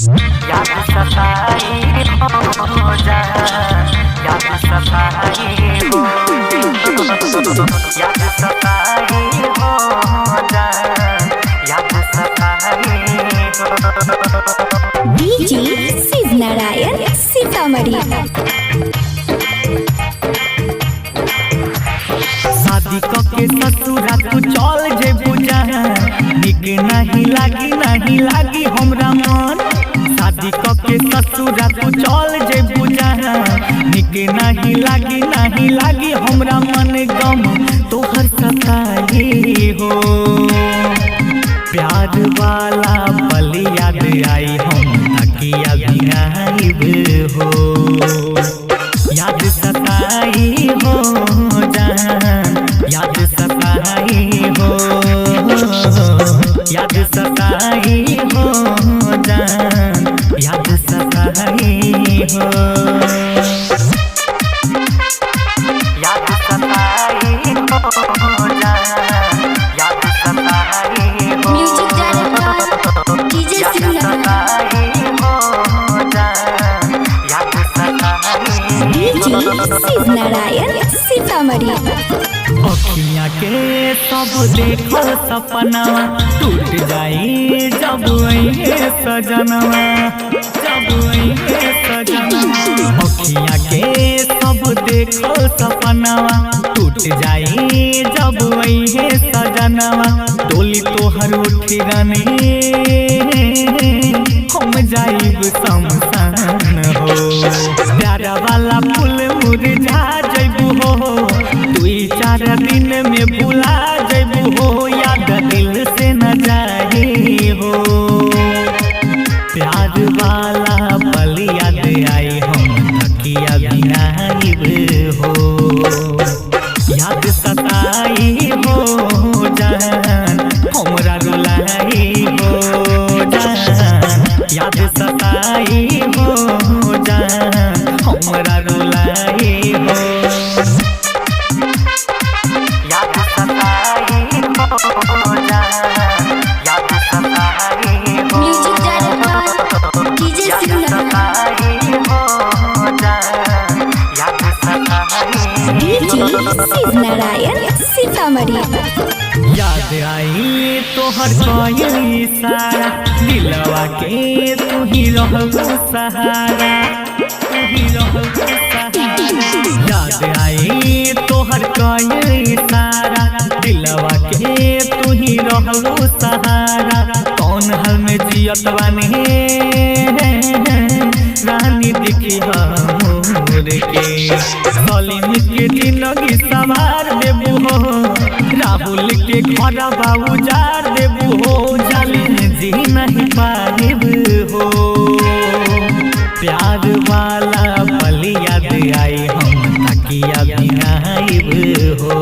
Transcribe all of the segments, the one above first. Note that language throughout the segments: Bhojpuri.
याद सताई हो जा, याद सताई हो, याद सताई हो जा, याद सताई हो। डीजे शिव नारायण सीतामढ़ी। शादी के ससुरा तू चल जेबू जहाँ, निक नहीं लागी हमरा मन। शादी के ससुरा तू चल जेबू जहाँ, निक नहीं लागी हमरा मन। गम तोहर सताई हो, प्यार वाला पल याद आई हम तकिया बिनाइब हो। याद सताई हो जान, याद सताई हो, याद सताई हो जान, याद सताई हो, याद सताई हो जान, याद सताई हो। Music director DJ Shiv Narayan. DJ Shiv Narayan Sitamarhi. अखियाँ के सब देखो सपना टूट जाई जब अइहे सजनवा, जब अइहे सजनवा। अखियाँ के सब देखो सपना टूट जाई जब अइहे सजनवा। डोली तोहर उठी रानी हम जाइब शमशान हो। प्यारा वाला फूल मुरझा जइबू हो, दुई चार दिन में भुला जइबू हो। याद दिल से न जाए हो, प्यार वाला पल याद आई हम तकिया बिनाइब हो। याद सताई हो जान, हमरा रुलाई हो जान, याद सताई हो जान, हमरा रुलाई हो। याद सताई हो जान, याद सताई हो। Music director DJ Shiv Narayan. DJ Shiv Narayan Sitamarhi. याद आई तोहर कोई सारा, दिलवा के तू ही रहबू सहारा, तू ही रहबू सहारा। याद आई तोहर कोई सारा, दिलवा के तू ही रहबू सहारा। कौन हाल में जियत बानी रानी देखी हमूर के। सलीम के जिंदगी संवार देबू हो, राहुल के घर बाबू जार देबू हो। जालिम जी नहीं पारिब हो, प्यार वाला पल याद आई हम तकिया बिनाइब हो,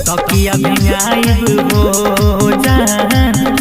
तकिया बिनाइब हो जान,